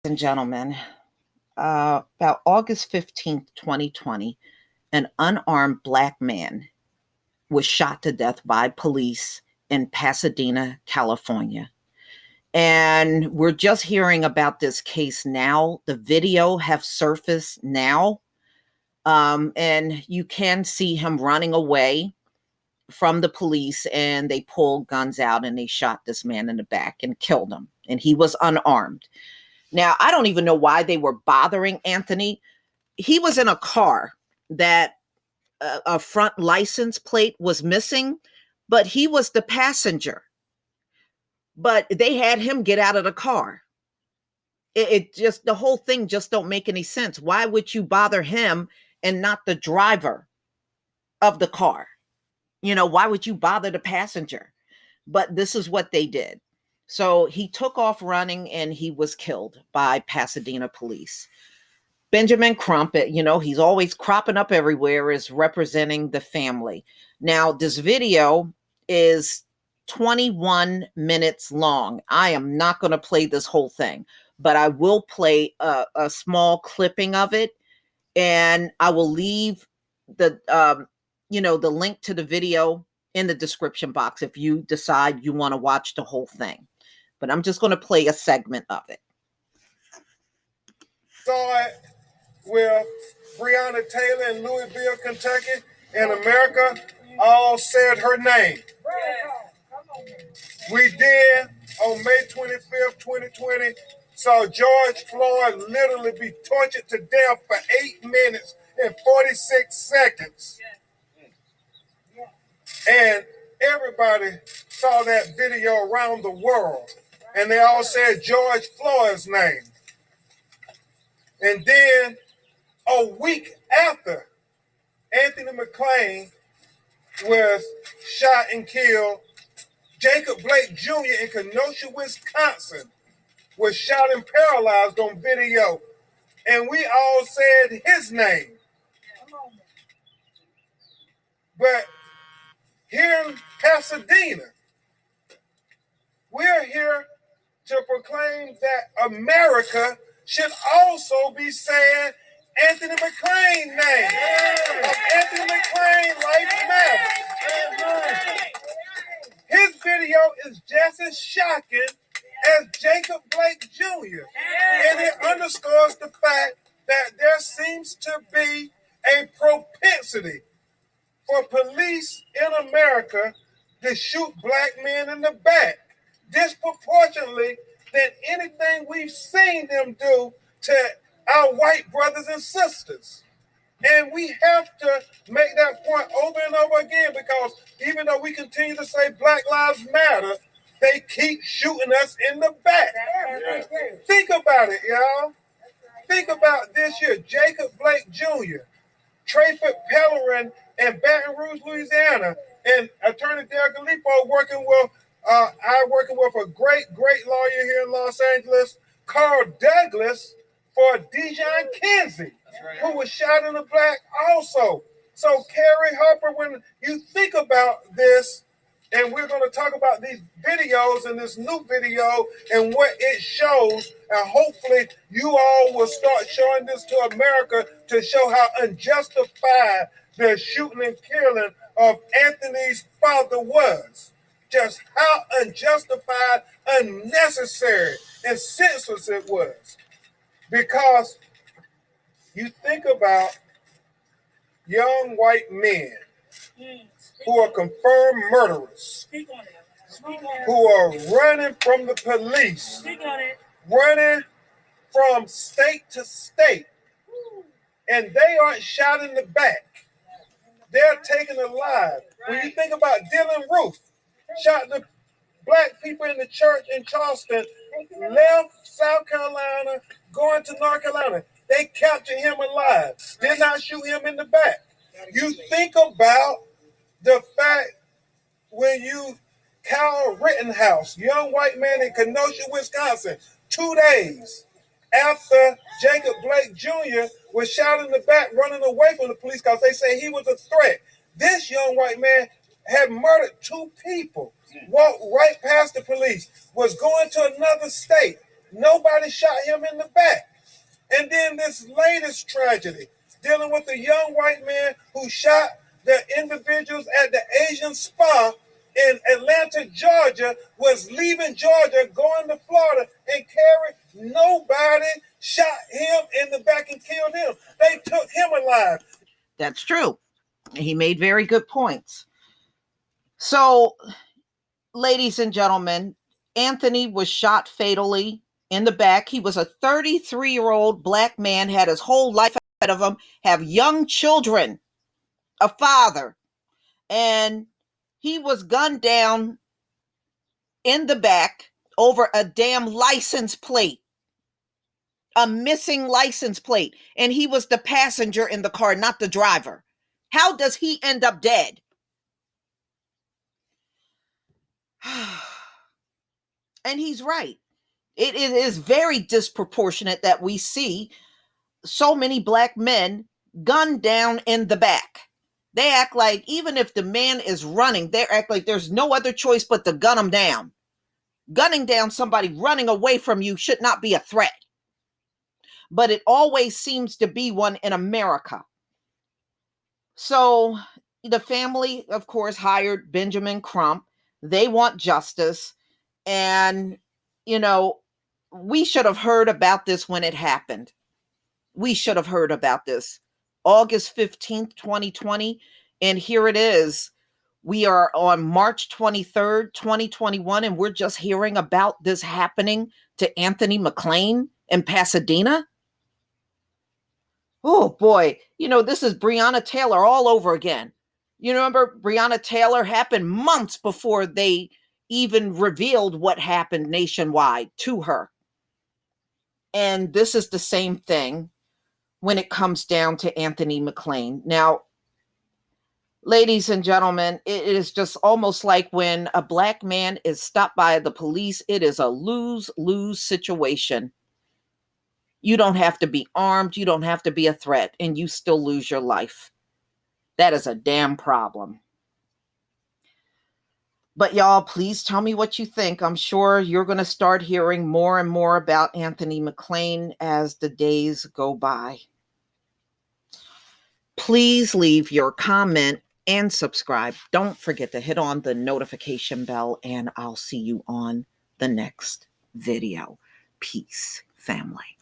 And gentlemen, about August 15th, 2020, an unarmed black man was shot to death by police in Pasadena, California. And we're just hearing about this case now. The video have surfaced now, and you can see him running away from the police, and they pulled guns out and they shot this man in the back and killed him. And he was unarmed. Now, I don't even know why they were bothering Anthony. He was in a car that a front license plate was missing, but he was the passenger. But they had him get out of the car. It just, the whole thing just don't make any sense. Why would you bother him and not the driver of the car? Why would you bother the passenger? But this is what they did. So he took off running and he was killed by Pasadena police. Benjamin Crump, he's always cropping up everywhere, is representing the family. Now, this video is 21 minutes long. I am not going to play this whole thing, but I will play a small clipping of it, and I will leave the the link to the video in the description box if you decide you want to watch the whole thing. But I'm just going to play a segment of it. Saw it with Breonna Taylor in Louisville, Kentucky, and America all said her name. We did on May 25th, 2020, saw George Floyd literally be tortured to death for 8 minutes and 46 seconds. And everybody saw that video around the world, and they all said George Floyd's name. And then a week after Anthony McClain was shot and killed, Jacob Blake Jr. in Kenosha, Wisconsin was shot and paralyzed on video. And we all said his name. But here in Pasadena, we're here to proclaim that America should also be saying Anthony McClain's name. Of Anthony McClain, life matters. His video is just as shocking as Jacob Blake Jr. And it underscores the fact that there seems to be a propensity for police in America to shoot black men in the back disproportionately than anything we've seen them do to our white brothers and sisters. And we have to make that point over and over again, because even though we continue to say Black Lives Matter, they keep shooting us in the back. Think about it, y'all. Think about this here. Jacob Blake Jr., Trayford Pellerin in Baton Rouge, Louisiana, and Attorney Derek Galipo working with a great lawyer here in Los Angeles, Carl Douglas, for Dijon Kinsey, who was shot in the back also. So, Carrie Harper, when you think about this, and we're going to talk about these videos and this new video and what it shows, and hopefully you all will start showing this to America to show how unjustified the shooting and killing of Anthony's father was. Just how unjustified, unnecessary, and senseless it was. Because you think about young white men who are confirmed murderers, who are running from the police, running from state to state, and they aren't shot in the back. They're taken alive. When you think about Dylan Roof, shot the black people in the church in Charleston, left South Carolina, going to North Carolina. They captured him alive, did not shoot him in the back. You think about the fact when Kyle Rittenhouse, young white man in Kenosha, Wisconsin, 2 days after Jacob Blake Jr. was shot in the back running away from the police because they say he was a threat. This young white man had murdered 2 people, walked right past the police, was going to another state, Nobody shot him in the back. And then this latest tragedy, dealing with a young white man who shot the individuals at the Asian spa in Atlanta, Georgia, was leaving Georgia, going to Florida, and carried. Nobody shot him in the back and killed him. They took him alive. That's true. He made very good points. So, ladies and gentlemen, Anthony was shot fatally in the back. He was a 33-year-old black man, had his whole life ahead of him, have young children, a father, and he was gunned down in the back over a damn license plate, a missing license plate, and he was the passenger in the car, not the driver. How does he end up dead? And he's right. It is very disproportionate that we see so many black men gunned down in the back. They act like even if the man is running, they act like there's no other choice but to gun him down. Gunning down somebody running away from you should not be a threat. But it always seems to be one in America. So the family, of course, hired Benjamin Crump. They want justice. And, you know, we should have heard about this when it happened. We should have heard about this. August 15th, 2020. And here it is. We are on March 23rd, 2021, and we're just hearing about this happening to Anthony McClain in Pasadena. Oh boy, this is Breonna Taylor all over again. You remember Breonna Taylor happened months before they even revealed what happened nationwide to her. And this is the same thing when it comes down to Anthony McClain. Now, ladies and gentlemen, it is just almost like when a black man is stopped by the police, it is a lose-lose situation. You don't have to be armed, you don't have to be a threat, and you still lose your life. That is a damn problem. But y'all, please tell me what you think. I'm sure you're going to start hearing more and more about Anthony McClain as the days go by. Please leave your comment and subscribe. Don't forget to hit on the notification bell, and I'll see you on the next video. Peace, family.